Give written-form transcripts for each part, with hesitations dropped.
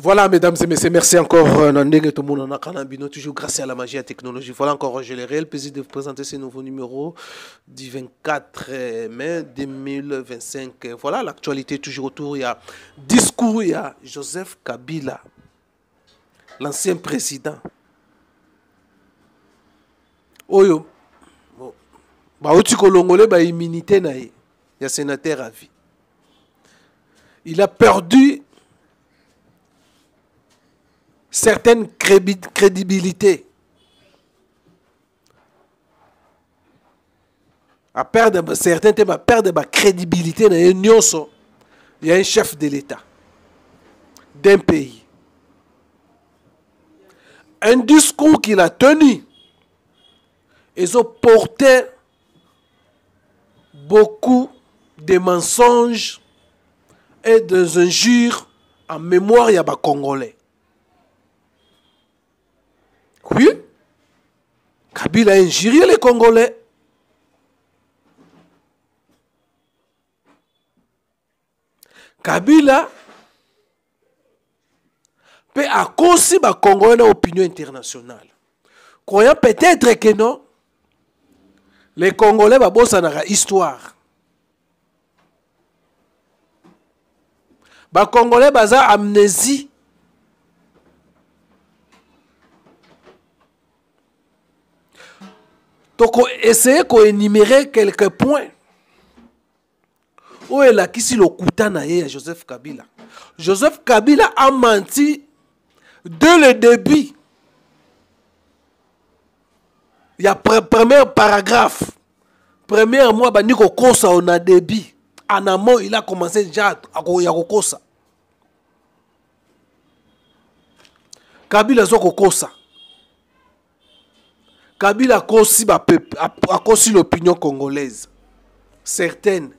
Voilà, mesdames et messieurs, merci encore, Nandeng et tout le monde en a Kanabino, toujours grâce à la magie et à la technologie. Voilà encore, j'ai le réel plaisir de vous présenter ce nouveau numéro du 24 mai 2025. Voilà, l'actualité toujours autour, il y a discours, il y a Joseph Kabila, l'ancien président. Oyo, bah, au Congolais, bah, immunité na il y a sénateur à vie. Il a perdu certaines crédibilités. À perdre certains thèmes, à perdre ma crédibilité dans l'Union, il y a un chef de l'État d'un pays. Un discours qu'il a tenu, ils ont porté beaucoup de mensonges et des injures en mémoire il y a des Congolais. Oui, Kabila a injurié les Congolais. Kabila peut accompagner les Congolais dans l'opinion internationale. Croyant peut-être que non, les Congolais vont bosser dans l'histoire. Les Congolais vont avoir amnésie. Donc, essayez d'énumérer quelques points. Où est là qui si le Koutana à Joseph Kabila? Joseph Kabila a menti dès le début. Il y a premier paragraphe. Premier mois, Niko Kosa on a début. En amont, il a commencé déjà à Kosa. Kabila Zoko Kosa. Kabila a conçu l'opinion congolaise. Certaines.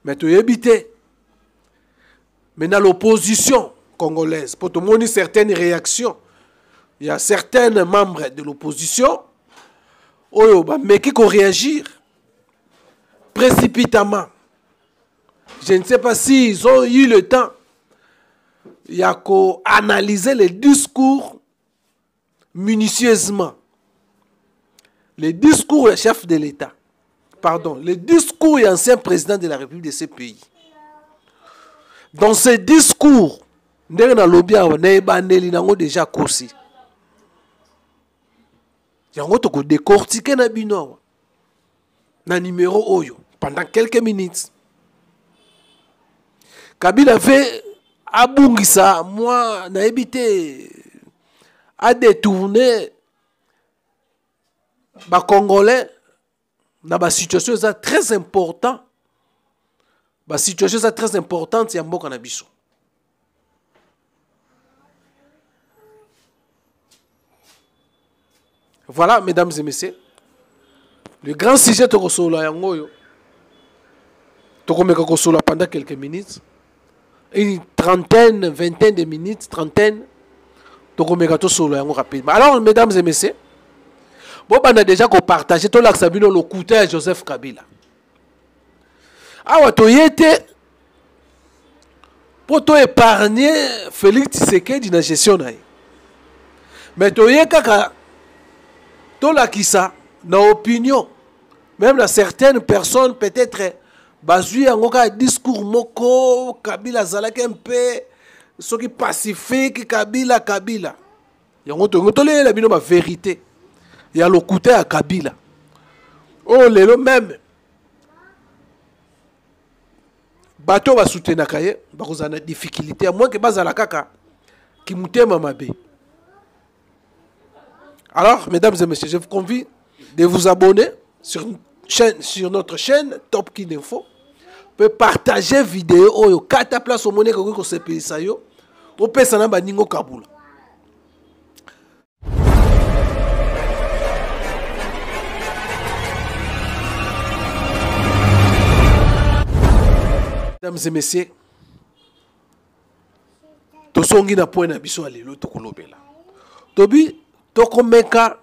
Mais tu es habité. Maintenant, l'opposition congolaise, pour te montrer certaines réactions, il y a certains membres de l'opposition mais qui ont réagi précipitamment. Je ne sais pas s'ils ont eu le temps. Il y a qu'à analyser les discours minutieusement. Les discours du chef de l'État, pardon, les discours de l'ancien président de la République de ce pays. Dans ces discours, nous avons déjà cosi. Nous avons décortiqué na numéro Oyo pendant quelques minutes. Kabila avait abungisa, moi, n'a évité à détourner les Congolais dans la situation très importante. La situation très importante, c'est Mboka na biso. Voilà, mesdames et messieurs, le grand sujet de Kosolo Yangoyo. Tokomeka Kosolo pendant quelques minutes. Une trentaine, vingtaine de minutes, trentaine. Tokomeka Kosolo Yango rapidement. Alors, mesdames et messieurs, bon, on a déjà partagé tout l'accès le coup de Joseph Kabila. Ah, tu y étais pour épargner Félix Tshisekedi dans la gestion. Mais tu y étais tout là qui ça, dans l'opinion. Même dans certaines personnes, peut-être, basé en un discours moko, Kabila Zalak un peu, ce qui pacifique, Kabila. Il y a la vérité. Il y a le côté à Kabila. Oh, les même. Bateau va soutenir Kaye, parce qu'on a des difficultés. À moins que Bazala Kaka, qui m'aime Mabé. Alors, mesdames et messieurs, je vous convie de vous abonner sur notre chaîne Top Kin Info. Vous pouvez partager la vidéo. Oh, 4 places au monnaie que se paye ça. Vous pouvez s'en aller à Kaboul. Mesdames et messieurs, to songi na point na biso alelo to kolobela. Tobi to komeka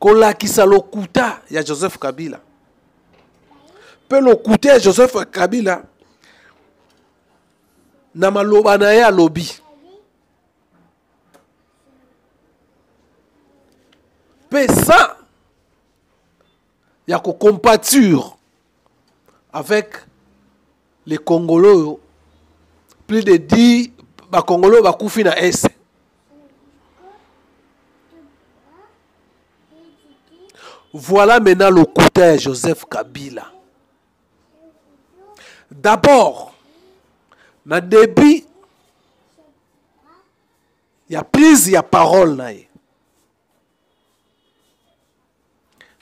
kolakisa lokuta ya Joseph Kabila. Pe lokuta ya Joseph Kabila na maloba na ye alobi. Pe ça, il y a compatir avec les Congolais. Plus de 10 Congolais va koufi na S. Voilà maintenant le coup de Joseph Kabila. D'abord, dans le début, il y a prise, il y a parole.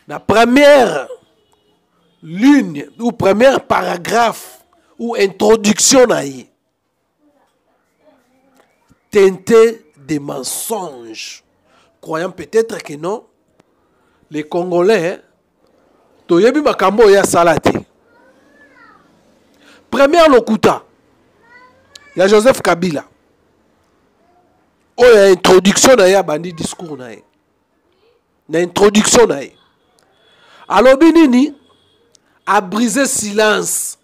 La première ligne ou premier paragraphe ou introduction, teinté de mensonges. Croyant peut-être que non, les Congolais, toyebi makambo ya salati. Première lokuta, il y a Joseph Kabila. Oh, il y a introduction na ya bandi discours na ye. Na introduction na ye. Alors binini a brisé silence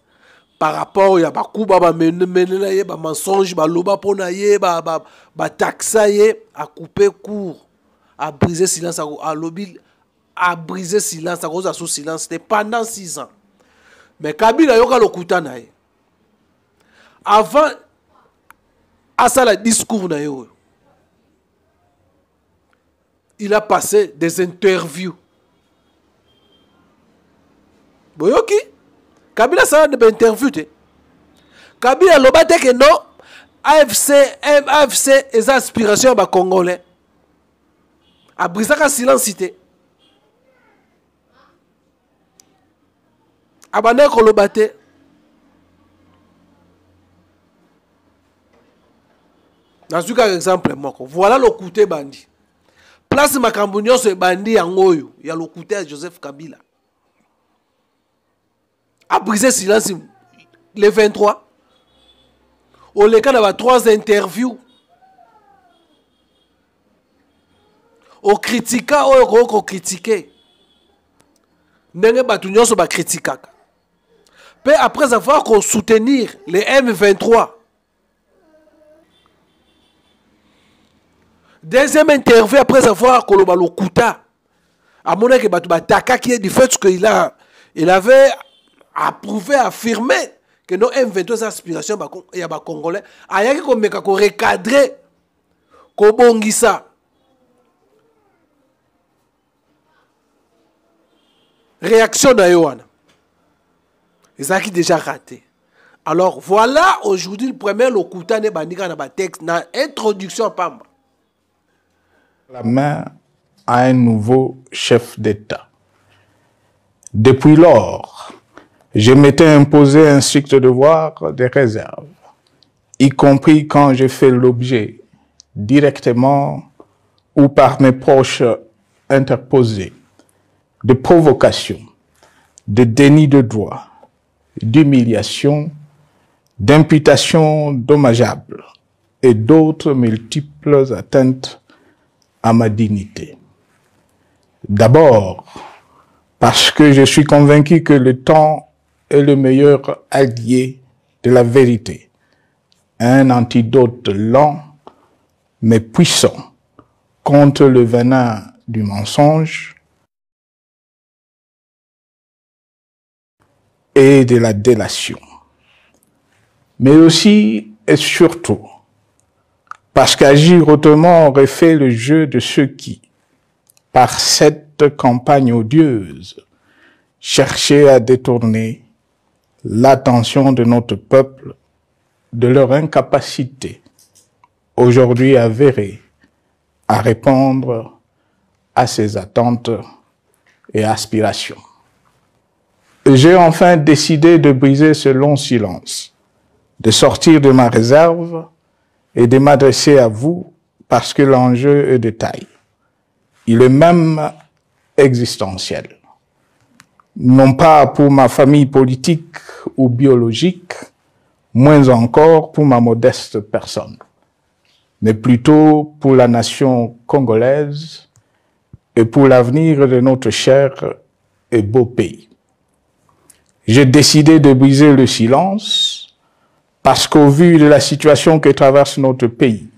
par rapport à bakuba ba menela ye ba mensonge ba loba pona ye ba taxa ye a coupé court, a brisé silence a lobby a brisé silence à cause de ce silence. C'était pendant 6 ans. Mais Kabila yoka lokuta na ye. Avant à ça le discours na yo, il a passé des interviews. Boyoki Kabila ça des interviews. Kabila lobate que non AFC les aspirations ba congolais. A brisé ka silence cité. Abane ko lobate. Dans ce cas exemple voilà le côté bandi. Place Makambunyo ce bandi yangoyo, il y a le côté de Joseph Kabila. A brisé silence les 23. Au cas il y a 3 interviews. Au critica au critiquer. Nenge batunyo so ba criticaka. Puis après avoir qu'on soutenir les M23. Deuxième interview après avoir qu'on le kuta. À mon avis, Bataka qui est du fait qu'il avait approuvé, affirmé que nos M23 aspirations, il y a des Congolais. Il y a qui recadrer, qu'on bongisa. Réaction d'Ayoana. Et ça qui est déjà raté. Alors voilà aujourd'hui le premier lokuta ne bandika na ba texte na introduction pamba. La main à un nouveau chef d'État. Depuis lors, je m'étais imposé un strict devoir de réserve, y compris quand j'ai fait l'objet, directement ou par mes proches interposés, de provocation, de déni de droit, d'humiliation, d'imputations dommageables et d'autres multiples atteintes à ma dignité. D'abord, parce que je suis convaincu que le temps est le meilleur allié de la vérité, un antidote lent mais puissant contre le venin du mensonge et de la délation. Mais aussi et surtout, parce qu'agir autrement aurait fait le jeu de ceux qui, par cette campagne odieuse, cherchaient à détourner l'attention de notre peuple de leur incapacité, aujourd'hui avérée, à répondre à ses attentes et aspirations. J'ai enfin décidé de briser ce long silence, de sortir de ma réserve et de m'adresser à vous parce que l'enjeu est de taille. Il est même existentiel. Non pas pour ma famille politique ou biologique, moins encore pour ma modeste personne, mais plutôt pour la nation congolaise et pour l'avenir de notre cher et beau pays. J'ai décidé de briser le silence parce qu'au vu de la situation que traverse notre pays,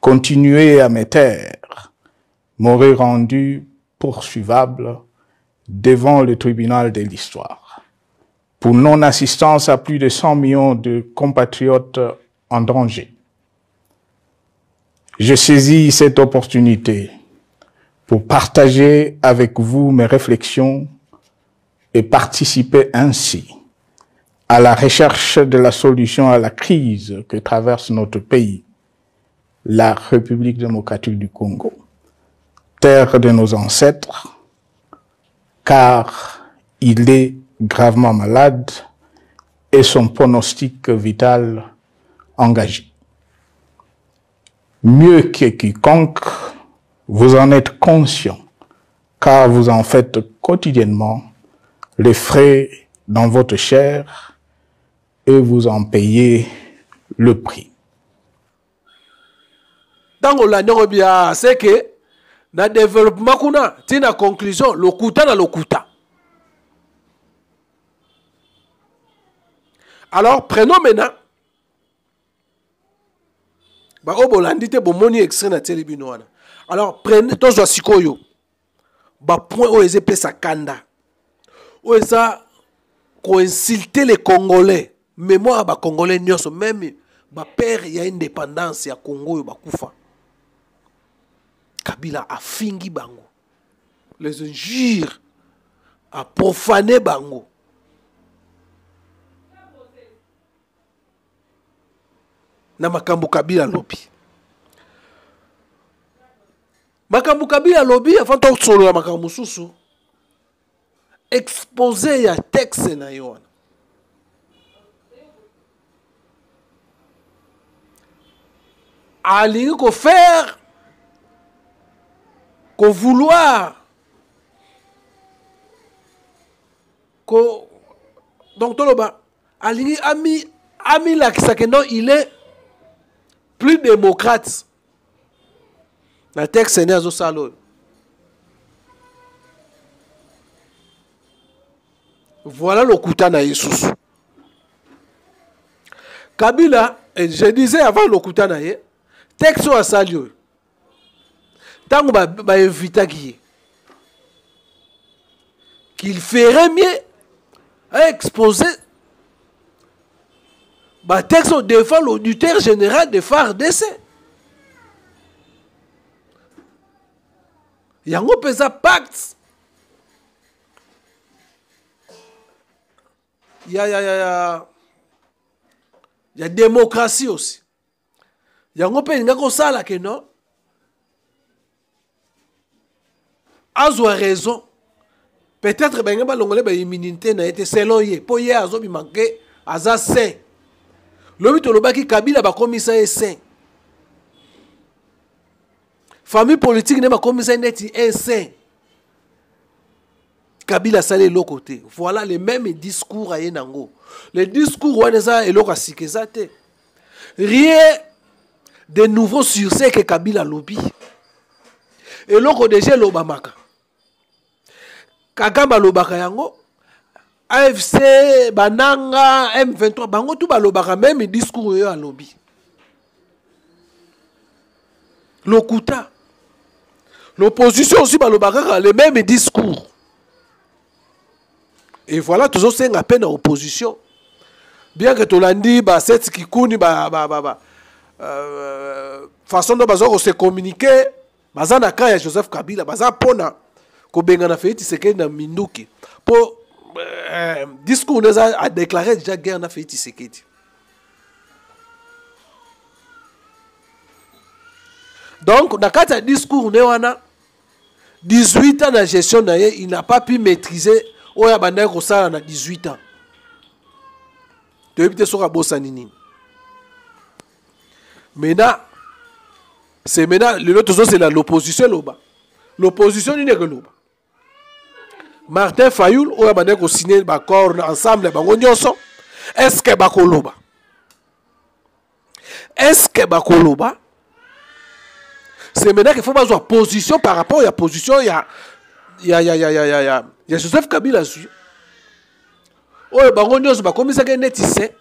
continuer à me taire m'aurait rendu poursuivable devant le tribunal de l'histoire pour non-assistance à plus de 100 millions de compatriotes en danger. Je saisis cette opportunité pour partager avec vous mes réflexions et participer ainsi à la recherche de la solution à la crise que traverse notre pays, la République démocratique du Congo, terre de nos ancêtres, car il est gravement malade et son pronostic vital engagé. Mieux que quiconque, vous en êtes conscient, car vous en faites quotidiennement les frais dans votre chair et vous en payez le prix. Dans le c'est que dans le développement, c'est une conclusion, le kuta na le kuta. Alors, prenons maintenant. Alors, prenez tous les sikoyo. Point où ils sa kanda. Où ils ont insulté les Congolais. Mais moi, les Congolais, même père, il y a une indépendance, il y a Congo, il y a Koufa. Kabila a fingi bango. Les injures a profané bango. Na makambo Kabila lobby. Makambo Kabila lobby avant de solo la makambo susu. Exposé ya texte na yoana. Alingi ko faire ko vouloir ko donc toloba alingi ami la kisake non il est plus démocrate. La texte n'est pas salo. Voilà le kuta na Yesus. Kabila, et je disais avant le kuta na ye, texte à salio. Tant qu'on va éviter qu'il ferait mieux à exposer le texte devant l'auditeur général de FARDC. Il y a un pacte. Il y a démocratie aussi. Il y a un pays qui non. Azo a raison. Peut-être que l'ongolais a immunité n'a été selon ye. Pour ye azo bi manqué aza saint. L'homme to lobaki Kabila ba commissaire saint. Famille politique n'est pas commissaire net un saint. Kabila salé l'autre côté. Voilà les mêmes discours à Yenango. Les discours où on est l'autre à rien de nouveau sur ce que Kabila lobby. Et l'autre déjà l'Obamaka. Kagama lobaka yango. AFC, Bananga, M23, bango tout balobaka même discours à lobby. Lokuta. L'opposition aussi balobaka les mêmes discours. Et voilà, toujours c'est à peine en opposition. Bien que Tolandi, cette Kikouni, façon dont se communiquer, bazana kaya Joseph Kabila, bazana pona, ko benga na feiti seke na minduki. Pour discours a déclaré déjà guerre na feiti seke. Donc, dans le discours, 18 ans de gestion, il n'a pas pu maîtriser. Il a 18 ans. Maintenant, c'est l'opposition. L'opposition, il n'est que l'autre. Martin Fayoul, il a signé l'accord ensemble. Est-ce que Bakoloba? Est-ce que Bakoloba? C'est maintenant qu'il faut avoir position par rapport à la position. Il y a Joseph Kabila. Oh, bango nyos ba komisa ke netise.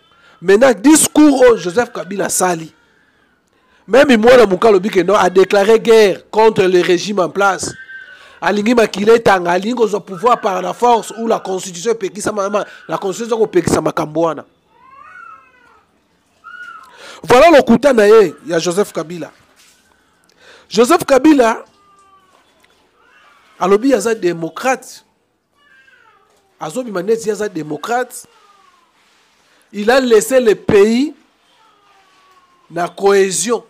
Maintenant discours Joseph Kabila sali. Même moi la mukalo bike non a déclaré guerre contre le régime en place. alingi makile tanga alingi ozo pouvoir par la force ou la constitution pekisa mama la constitution ko pekisa makambwana. Voilà le kuta na ye ya Joseph Kabila. Joseph Kabila alobi aza démocrate. Azobi maneti aza démocrate. Il a laissé le pays na cohésion.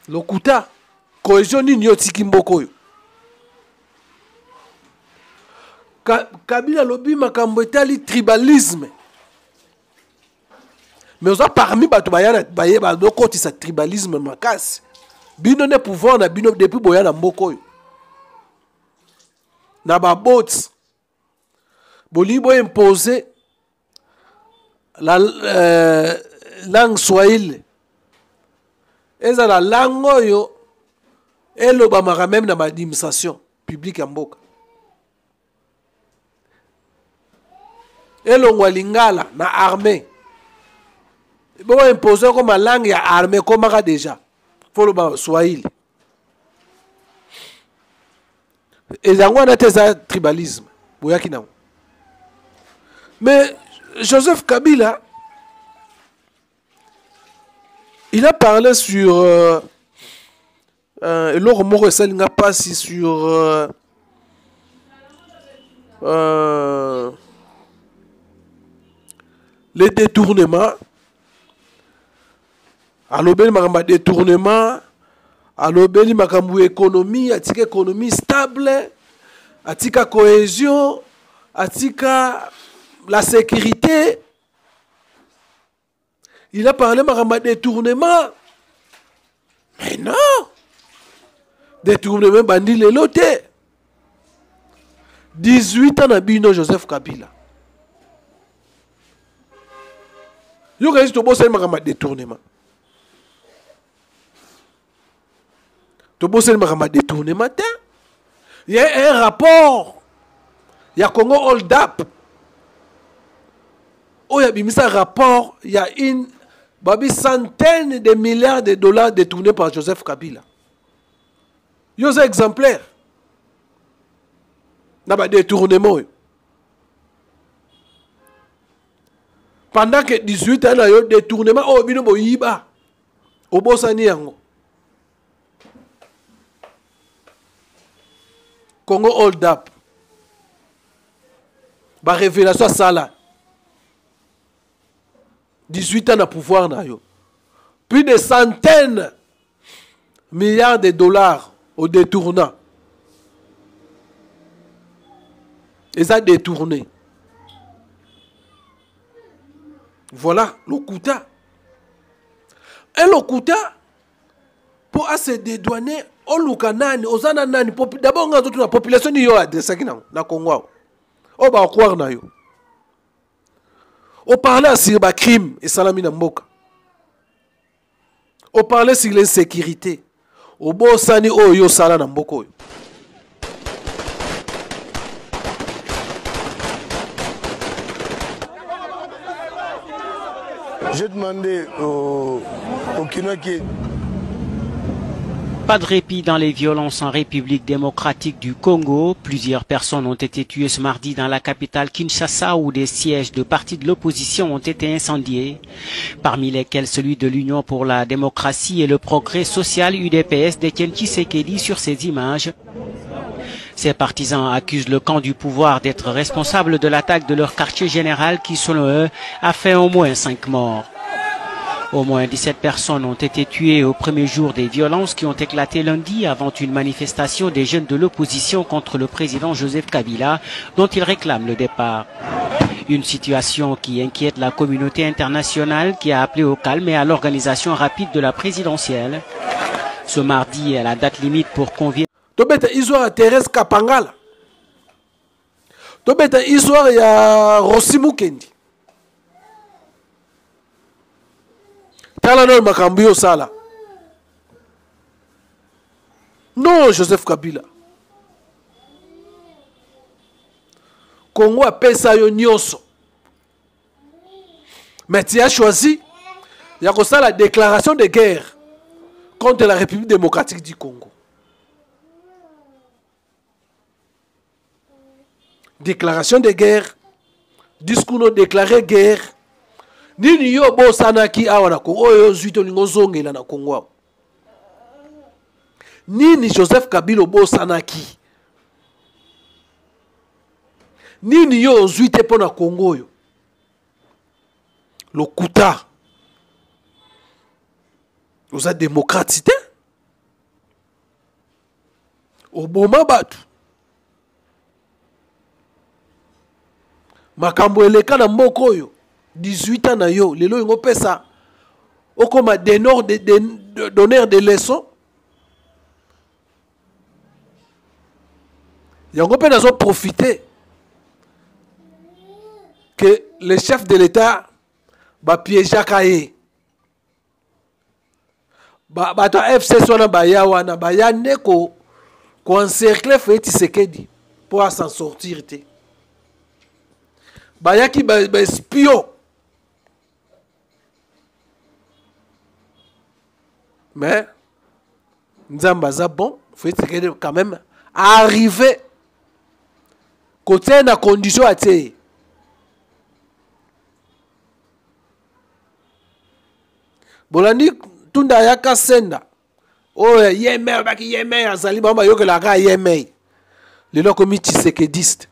Le kuta cohésion ni nyotiki mboko yo. Kabila lobi makambo etali tribalisme. Mais on a parmi bato bayana bayeba dokoti sa tribalisme makasi. Bino ne pouvoir na bino depuis boyana mboko yo. Na ba bots bolibo imposer la langue swahili. Eza la langue yo eloba maka même na administration publique ya mboka. Elongwa lingala na armée. Bon imposer comme langue ya armée comme maka déjà. Faut le swahili. Et yango na teza tribalisme. Boyaki na. Mais Joseph Kabila il a parlé sur l'or moro n'a pas si sur les détournements. Alobeli makamba détournement, alobeli makambu économie, atika économie stable, atika cohésion, atika la sécurité. Il a parlé de détournement. Mais non. Détournement bandi le lote. 18 ans na bino Joseph Kabila. Yo kasi to bosse makamba détournement. To bosse makamba détournement. Il y a un rapport. Il y a Congo Hold Up. Oh, il y a un rapport. Il y a une centaine de milliards de dollars détournés par Joseph Kabila. Il y a un exemplaire. Il y a détournement. Pendant que 18 ans, il y a détournement. Oh, il y a Iba. Au Bossani Yango. Congo Hold Up. Ba révélation ça là. 18 ans de pouvoir na yo. Plus de centaines milliards de dollars au détournant. Et ça détourné. Voilà le Kuta. Et le Kuta, pour se dédouaner, au Lukanani, aux Ananani, d'abord, on a toute la population qui a adressé na Congo. On va croire na yo. On parlait sur le crime et salami na mboka. On parlait sur l'insécurité. On bossani o yo sala na mboko. J'ai demandé au Kinois qui... Pas de répit dans les violences en République démocratique du Congo. Plusieurs personnes ont été tuées ce mardi dans la capitale Kinshasa où des sièges de partis de l'opposition ont été incendiés, parmi lesquels celui de l'Union pour la démocratie et le progrès social UDPS d'Étienne Tshisekedi sur ces images. Ces partisans accusent le camp du pouvoir d'être responsable de l'attaque de leur quartier général qui, selon eux, a fait au moins 5 morts. Au moins 17 personnes ont été tuées au premier jour des violences qui ont éclaté lundi avant une manifestation des jeunes de l'opposition contre le président Joseph Kabila, dont ils réclament le départ. Une situation qui inquiète la communauté internationale qui a appelé au calme et à l'organisation rapide de la présidentielle. Ce mardi est la date limite pour convier. Tobeta histoire Thérèse Kapangala. Tobeta histoire ya Rosimu Kendi. Tala non makambu sala. Non, Joseph Kabila. Congo a pesa yo nyonso. Mais tu as choisi il y a la déclaration de guerre contre la République démocratique du Congo. déclaration de guerre, discours déclaré guerre. Nini yo bo sanaki awa na Congo oyo zuito lingo zongela na Congo. Nini Joseph Kabila bo sanaki. Nini yo zuite po na Congo yo. Lokuta. Vous êtes démocratique. Oboma batu. Makambo eleka na mboko yo. 18 ans na yo. Lelo yongo pesa. Okoma donneur de leçons. Yango pe nazo profiter. Que le chef de l'État ba piège kaye. Bato FC sona baya wana baya neko ko encercler Félix Tshisekedi pour s'en sortir te. Baya ki ba espion. Mais Nzamba za bon, Félix Tshisekedi quand même arrivé côté na condition à te. Bolandi tunda yaka senda. Oh yeme baki yeme azali bamba yoke la ga yeme. Lelo komi Tshisekediste.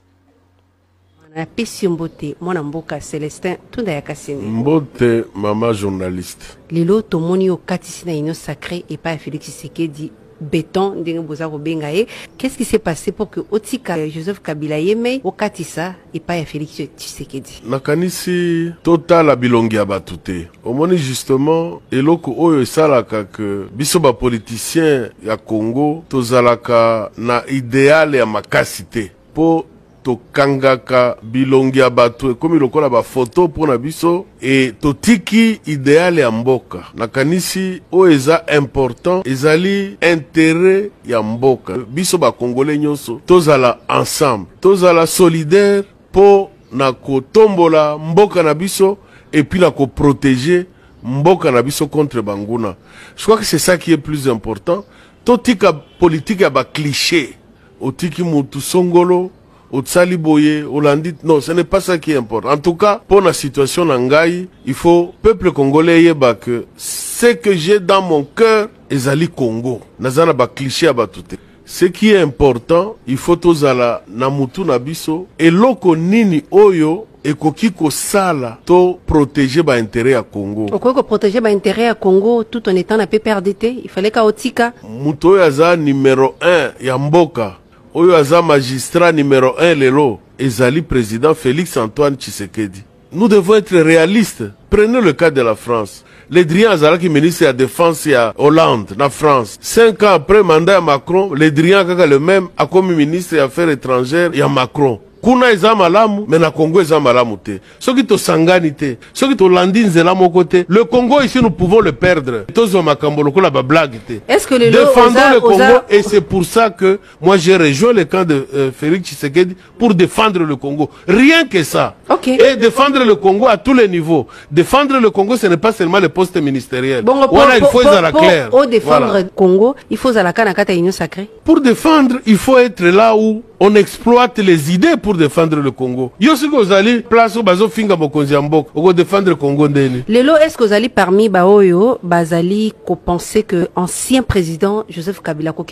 Na pesi mbote mwana mboka Celestin tunda yaka senda. Mbote mama journaliste. Lelo tomoni okatisi na ino sacré et pas Félix Tshisekedi béton ndenge boza ko bengaye. Qu'est-ce qui s'est passé pour que Otika Joseph Kabila yeme okatisa et pas Félix Tshisekedi? Nakanisi total bilongi ya batute. Omoni justement eloko oyo esalaka que biso ba politicien ya Congo tozalaka na idéal ya makasite po tokangaka bilongi ya bato ekomi lokola ba photo pour na biso et totiki idéal ya mboka. Nakanisi o eza important ezali intérêt ya mboka. Biso ba congolais nyonso tozala ensemble, tozala solidaire po na kotombola mboka na biso et puis na ko protéger mboka na biso contre banguna. Je crois que c'est ça qui est plus important. Totika politique ya ba cliché. Otiki mutu songolo Otsali boye, Hollandi, non, ce n'est pas ça qui est important. En tout cas, pour la situation n'angaï, il faut, peuple congolais, yeba que ce que j'ai dans mon cœur, ezali Congo. Nazana ba cliché abatute. Ce qui est important, il faut tozala na mutu na biso, et loko nini oyo, ekoki ko sala to protéger ba intérêt à Congo. Okoko protéger ba intérêt à Congo tout en étant na PPRDT, il fallait ka otika. Muto yaza numéro 1 ya mboka. Oyo aza magistrat numéro 1 lelo, ezali président Félix Antoine Tshisekedi. Nous devons être réalistes. Prenez le cas de la France. Le Drian Azalaki ministre de la Défense à Hollande, na France. 5 ans après mandat à Macron, le Drian Kaka le même a comme ministre des Affaires étrangères à Macron. Kuna eza malamu, mais na Congo eza malamu te. Soki to sangani te, soki to landi nzela moko te. Le Congo ici nous pouvons le perdre. Tozo makambo lokola ba blague te. Est-ce que le défendons le Congo et c'est pour ça que moi j'ai rejoint le camp de Félix Tshisekedi pour défendre le Congo. Rien que ça. Okay. Et défendre le Congo à tous les niveaux. Défendre le Congo, ce n'est pas seulement les postes ministériels. Bon, il faut être clair. Pour défendre le Congo, il faut zalaka na kata union sacrée. Pour défendre, il faut être là où on exploite les idées pour défendre le Congo. Yo si vous allez place au bazo finga bokonzi mbok, on défendre le Congo ndeni. Lelo est-ce que vous allez parmi baoyo bazali ko penser que ancien président Joseph Kabila ko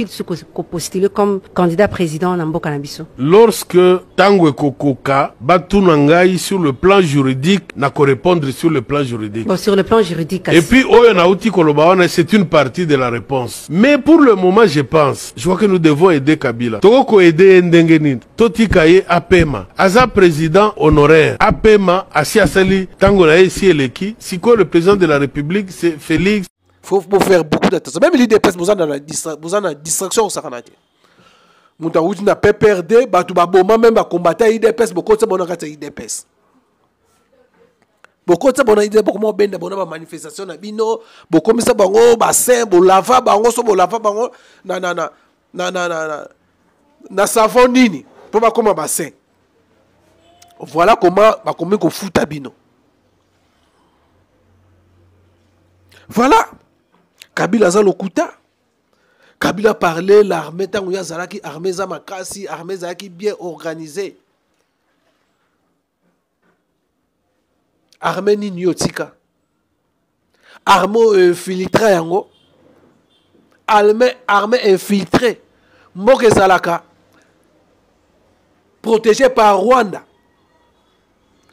postulé comme candidat président na mboka na biso? Lorsque tango kokoka batunangai sur le plan juridique na ko répondre sur le plan juridique. Bon, sur le plan juridique. Et puis oyo na uti koloba wana c'est une partie de la réponse. Mais pour le moment je vois que nous devons aider Kabila. Toko aider ndengenini. Totikaye apema. Aza président honoraire. Apema asi asali tango na ici eleki. Siko le président de la République c'est Félix. Faut faire beaucoup d'attention. Même l'IDPS vous en a distraction au sakanate. Muta uti na PPRD, batu baboma même ba combattre IDPS boko tse bona kata IDPS. Boko tse bona IDPS boko mo benda bona ba manifestation na bino, boko misa bango ba saint, bo lava bango so bo lava bango na savon nini pour ba koma ba saint. Voilà comment ba komi ko futa bino. Voilà. Kabila za lokuta. Kabila parlait l'armée tango ya zalaki armée za makasi, armée za ki bien organisée. armée nini yotika armée infiltré yango armée infiltré mboka ezalaka protégé par Rwanda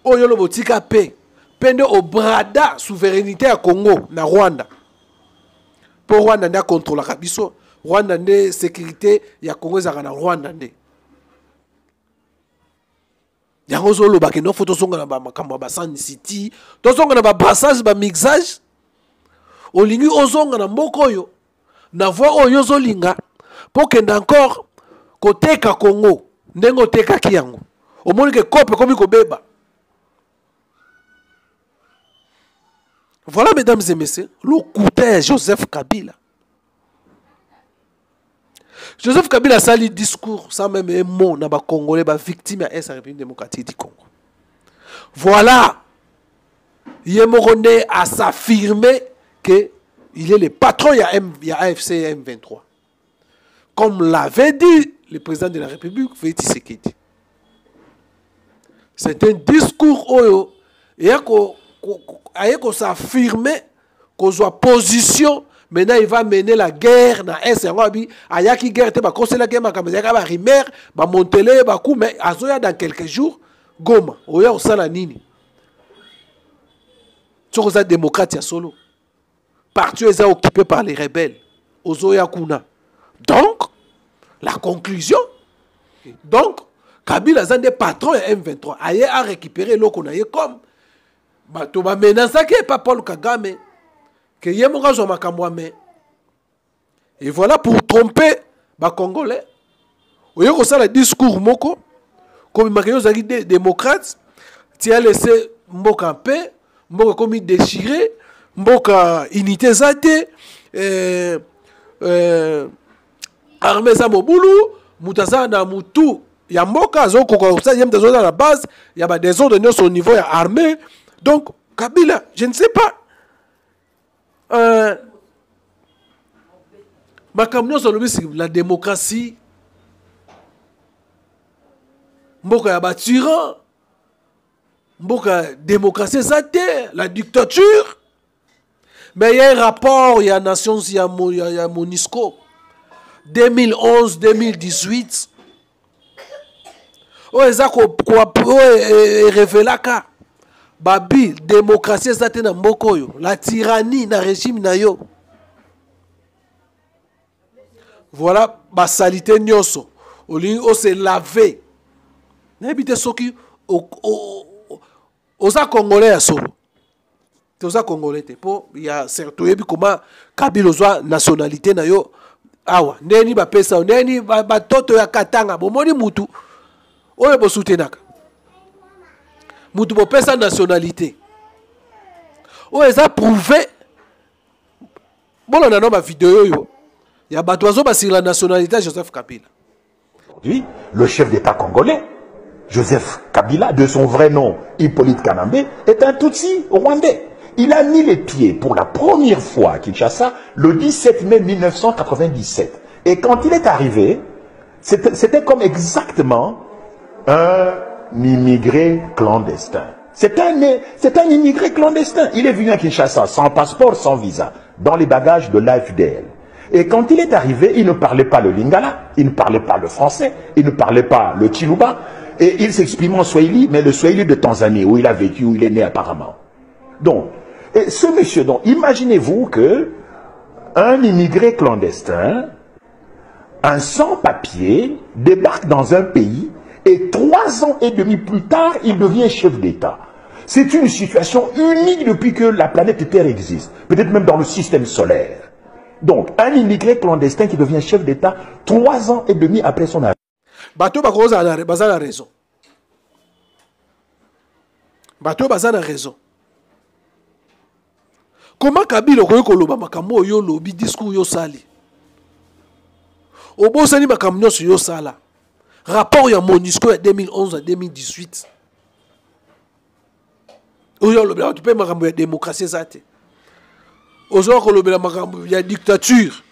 oyo lo botika pe pende au brada souveraineté ya Congo na Rwanda pour Rwanda nda contrôle ka biso Rwanda nde sécurité ya Congo ezaka na Rwanda nde yango zolo ba ke no photo songa na ba makambo ba Sun City to songa na ba brassage ba mixage olingi ozonga na mboko oyo na voix oyo zolinga pour que encore koteka Congo ndengo teka kiyango omoni ke kope komi ko beba. Voilà, mesdames et messieurs, le coup de Joseph Kabila. Joseph Kabila a sali discours sans même un mot dans les Congolais, les victimes de la République démocratique du Congo. Voilà, Yémoronde a s'affirmer qu'il est le patron de l'AFC M23. Comme l'avait dit le président de la République, Félix Tshisekedi. C'est un discours où il y a qu'on s'affirmer qu'on soit position maintenant il va mener la guerre na est ngabi ayaki guerre te ba conseiller la guerre makamazaka ba rimer ba montele ba coup mais azoya dans quelques jours Goma oya osala nini tsoza démocrate ya solo parti est occupé par les rebelles ozoya kuna donc la conclusion donc Kabila zande patron ya M23 aye a récupérer loko na ye comme bato ba menace ke pas Paul Kagame que yemoka zo makambo mais et voilà pour tromper ba Congolais oyo ko sala discours moko comme makeyo zaki démocrate tu as laissé mboka en paix mboka comme déchiré mboka unité zate armée za mobulu mutaza na mutu ya mboka zo ko ça yem dans la base il y a des ordres au niveau ya armée. Donc, Kabila, je ne sais pas. La démocratie, Mboka ya tyran, Mboka démocratie, ça la dictature. Mais il y a un rapport, il y a Nations, il y a MONUSCO, 2011-2018. Oh, ça révélé ka. Babi, démocratie ça na mboko yo, la tyrannie na régime na yo. Voilà ba salité nyonso. Oli o se laver. Na ebite soki oza congolais ya solo. Te oza congolais te po ya certain yebi comment Kabila ozwa nationalité na yo. Awa, ndeni ba pesa, ndeni ba toto ya Katanga, bomoni mutu. Oyo bo soutenaka. Mutu bo pesa nationalité. O eza prouvé. Bon on a ma vidéo yo. Il y a batouazo sur la nationalité Joseph Kabila. Aujourd'hui, le chef d'État congolais, Joseph Kabila, de son vrai nom Hippolyte Kanambe, est un Tutsi rwandais. Il a mis les pieds pour la première fois à Kinshasa le 17 mai 1997. Et quand il est arrivé, c'était comme exactement un immigré clandestin. C'est un immigré clandestin. Il est venu à Kinshasa sans passeport, sans visa, dans les bagages de l'AFDL. Et quand il est arrivé, il ne parlait pas le lingala, il ne parlait pas le français, il ne parlait pas le chiluba, et il s'exprimait en swahili, mais le swahili de Tanzanie, où il a vécu, où il est né apparemment. Donc, et ce monsieur, donc, imaginez-vous que un immigré clandestin, un sans-papier, débarque dans un pays, et 3 ans et demi plus tard, il devient chef d'État. C'est une situation unique depuis que la planète Terre existe, peut-être même dans le système solaire. Donc, un immigré clandestin qui devient chef d'État 3 ans et demi après son arrivée. Bateau Baza a raison. Bateau Baza a raison. Comment Kabila Koloba Makambo yo lobi discours yo sali? Obo sani makamno sur yo sala. Rapport ya MONUSCO de 2011 à 2018. Oyo lobi tu peux makambo ya démocratie zate. Il y a dictature.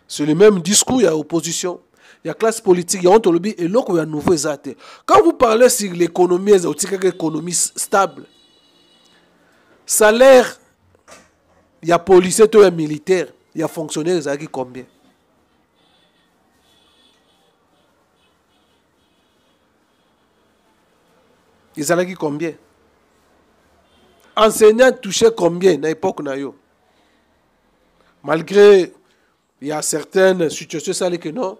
C'est le même discours, il y a opposition, il y a classe politique, il y a ontologie et l'autre il y a nouveau exaté. Quand vous parlez sur l'économie, il y a une économie stable. salaire, il y a policier, il y a militaire, il y a fonctionnaire, ça qui combien? Ils allaient qui combien? Enseignant touchait combien à l'époque? Malgré, il y a certaines situations, ça que non,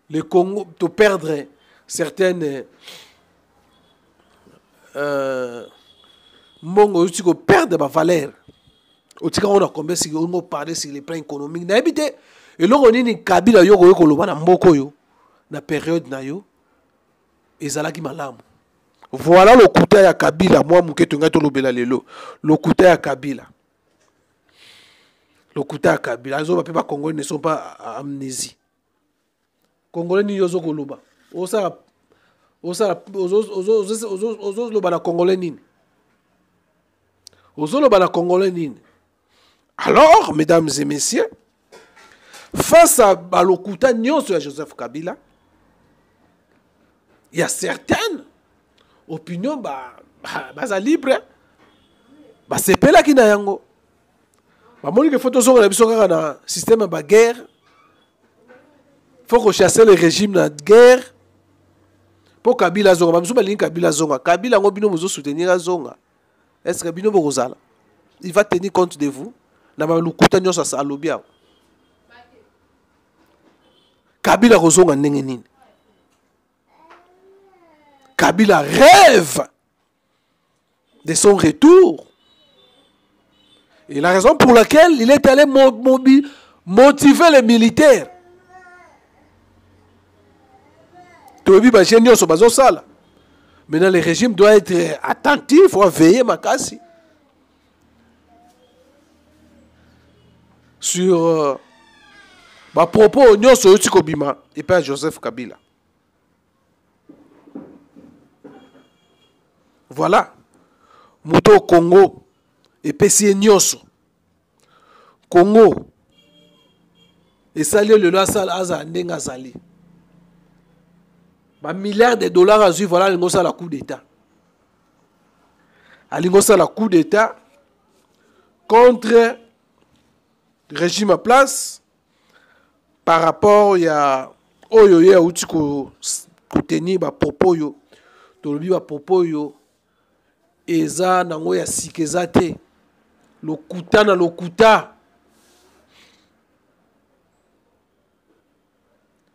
le Congo peut perdre certaines mongo tu perdre ma valeur. Au tika on a combien si on parler sur les plans économiques. Na habité et là on ni Kabila yo ko loba na mboko yo na période na yo ezalaki malamu. Voilà le kuta ya Kabila, moi muketo ngato lobela lelo. Le kuta ya Kabila. Le kuta ya Kabila, les autres Congolais ne sont pas amnésie. Congolais ni yozo koloba. Osa loba na Congolais nini. Ozo loba na Congolais nini. Alors, mesdames et messieurs, face à Balokuta Nyonso à Joseph Kabila, il y a certaines opinions baza libre. C'est pas là qui n'a yango. Moni que photo zonga na biso kaka na système ba guerre. Faut que chasser le régime na guerre. Pour Kabila zonga, ba lingi Kabila zonga. Kabila ngo bino mozo soutenir zonga. Est-ce que bino bokozala? Il va tenir compte de vous. Na ba lukuta nyonso sa alobia. Kabila kozonga ndenge nini? Kabila rêve de son retour. Et la raison pour laquelle il est allé motiver les militaires. Maintenant, le régime doit être attentif, il faut veiller makasi sur ma propos nyonso yoti kobima et pas Joseph Kabila. Voilà. Moto Congo et PC nyonso. Congo et sali le loi sal aza ndenga sali. Ba milliards de dollars à suivre, voilà l'ingosa la coup d'état. À l'ingosa la coup d'état contre le régime à place par rapport à oyo ya uti ko tenir ba propos yo tolobi ba propos yo eza nango ya sikeza te lokuta na lokuta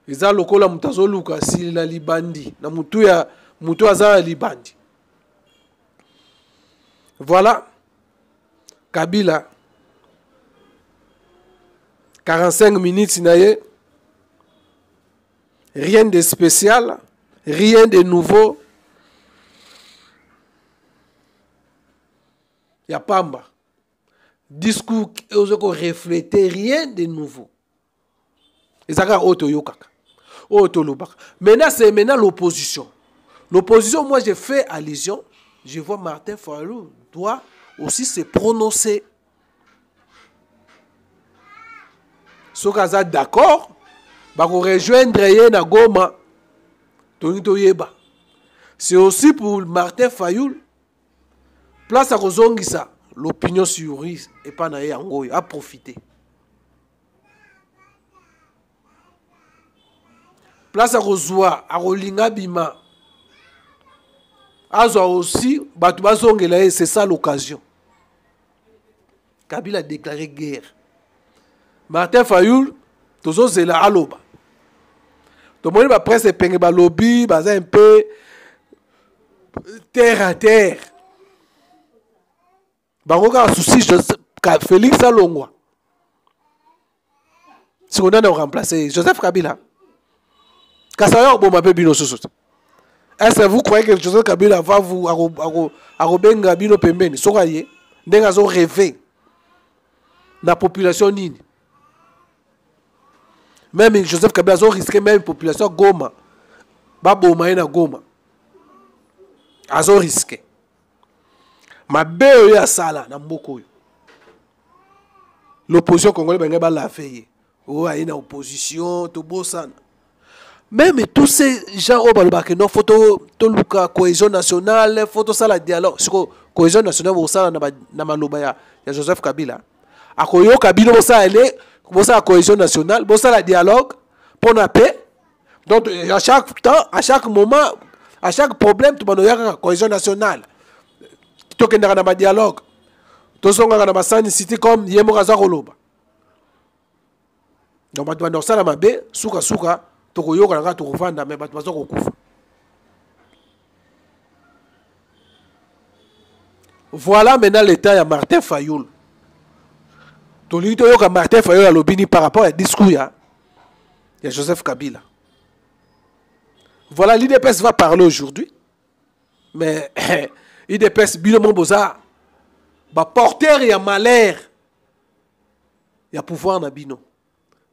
eza lokola mutazo luka si la libandi na mutu aza libandi. Voilà Kabila 45 minutes naye, rien de spécial, rien de nouveau. Il y a Pamba. Discours qui reflète rien de nouveau. Et ça va auto yokaka. Auto lobaka. Maintenant c'est l'opposition. L'opposition, moi j'ai fait allusion, je vois Martin Fayulu doit aussi se prononcer. Si vous êtes d'accord, vous rejoindre na Goma. C'est aussi pour Martin Fayulu. Place à Kozongisa, l'opinion sur lui et pas na yango a profité. Place à Kozwa, à Rolinga Bima. Azwa aussi, Batouba Zongela, c'est ça l'occasion. Kabila a déclaré guerre. Martin Fayulu, toujours c'est la aloba. Tout le monde va presque peindre ba lobby, un peu terre à terre. Bangoka a souci Félix Salongwa. Si on a remplacé Joseph Kabila. Kassayor bon m'appelle Bino Soso. Est-ce que vous croyez que Joseph Kabila va vous arobenga Bino pembeni? Sokaye, ndenga zo rêver. La population nini. Même Joseph Kabila a risqué même population Goma. Baboma na Goma. Azo risqué. Ma belle ya sala na mboko yo. L'opposition congolaise benga ba la feye. Oh a une opposition to bosana. Même tous ces gens au balobake non photo to luka cohésion nationale, photo ça la dialogue. cohésion nationale bosala na maloba ya Joseph Kabila akoyo Kabila bosala ele bosala cohésion nationale bosala dialogue pour la paix. Donc à chaque temps, à chaque moment, à chaque problème tu bano ya cohésion nationale to kenda na dialogue to songa na basani cité comme yemo kaza koloba. Donc batu bano sala mabe suka to koyoka na to kovanda mais batu bazo kokufa. Voilà maintenant l'état de Martin Fayoul. Tolito yoka Martin Fayoul a l'obini par rapport à discours ya Joseph Kabila. Voilà, l'IDPS va parler aujourd'hui. Mais l'IDPS, Bilomon Boza, va porter ya malheur. Il y a pouvoir na bino.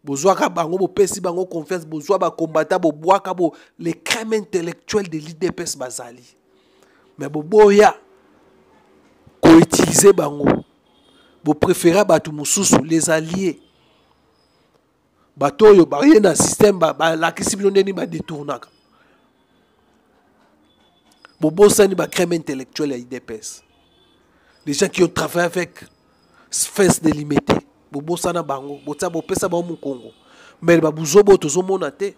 Bozoa ka bango bo pesi bango confiance, bozoa ba combattant bo boaka bo les crèmes intellectuels de l'IDPS bazali. Mais bo boya ko utiliser bango. Bo préférer batu mususu les alliés. Bato yo ba yena système ba la kisibilo ndeni ba détournaka. Bo bosani ba crème intellectuelle à IDPS. Les gens qui ont travaillé avec fesses délimitées. Bobo sana bango botsa bo pesa ba mu Congo mais ba buzobo tozo mona te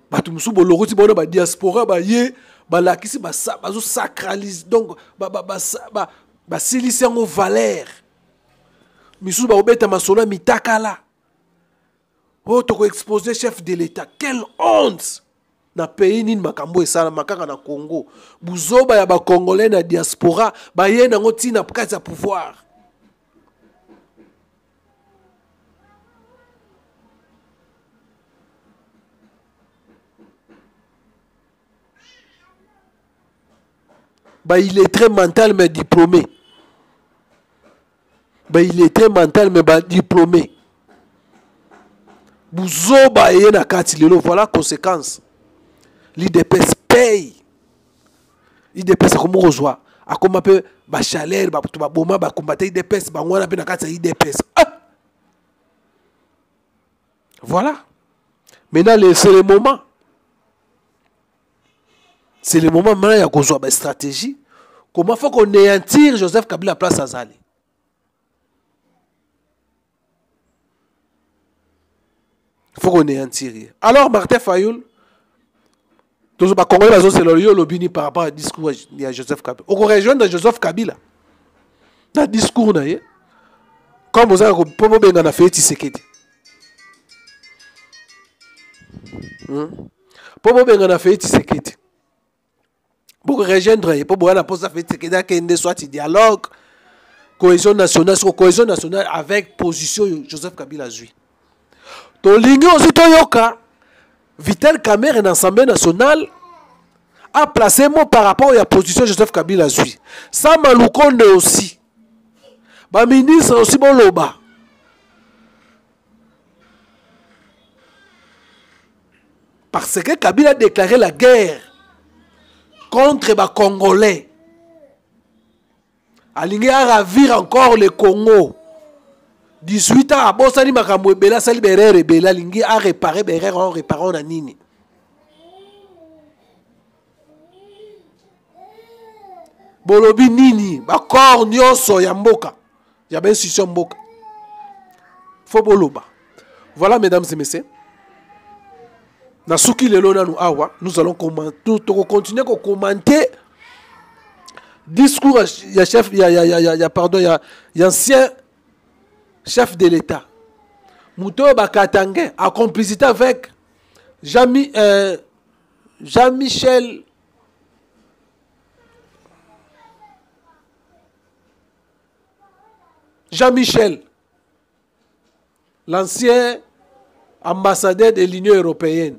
batu musu bo logoti bona ba diaspora ba ye ba lakisi ba zo sacralise donc ba silisi ngo valeur misu ba obeta masolo mitakala o to ko exposer chef de l'état quelle honte na pays nini makambo esala makaka na Congo buzoba ya ba congolais na diaspora ba ye na ngoti na kati ya pouvoir. Bah, il est très mental mais diplômé. Bah, il est très mental mais diplômé. Bouzoba et na kati lelo voilà conséquence. L'IDPS paye. L'IDPS comme rejoint. A comme un peu ba chaleur ba tout ba boma ba combattre l'IDPS ba ngwana pe na kati l'IDPS. Voilà. Maintenant c'est le moment. C'est le moment maintenant il y a qu'on soit une stratégie. Comment faut qu'on néantir Joseph Kabila place à Zali? Il faut qu'on néantir. Alors Martin Fayoul, tous les Congolais c'est le bini par rapport au discours de Joseph Kabila. On rejoint Joseph Kabila. Dans le discours comme vous avez pour vous bien fait Tshisekedi. Pour vous bien fait Tshisekedi. Pour rejoindre, pour pouvoir la pose à fait que soit dialogue, cohésion nationale avec position Joseph Kabila Zui. To ligne aussi Toyoka, Vital Kamerhe dans l'Assemblée nationale a placé moi par rapport à la position Joseph Kabila Zui. Ça Malukonde aussi. Ba ministre aussi bon loba. Parce que Kabila a déclaré la guerre contre les Congolais. Alingi a ravir encore le Congo. 18 ans, bon, ça dit makambo bela sali berere bela lingi a réparé berere en réparant na nini. Bolobi nini, ba corps nyonso ya mboka. Ya ben institution mboka. Faut boloba. Voilà mesdames et messieurs. Nous allons continuer à commenter discours il chef il ancien chef de l'État Mouto Bakatangue en complicité avec Jean-Michel l'ancien ambassadeur de l'Union européenne.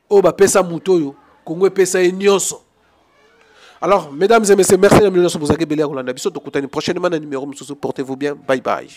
Oba pesa mutoyo, Congo pesa nyonso. Alors, mesdames et messieurs, merci de nous avoir prochainement dans le numéro. Portez-vous bien. Bye bye.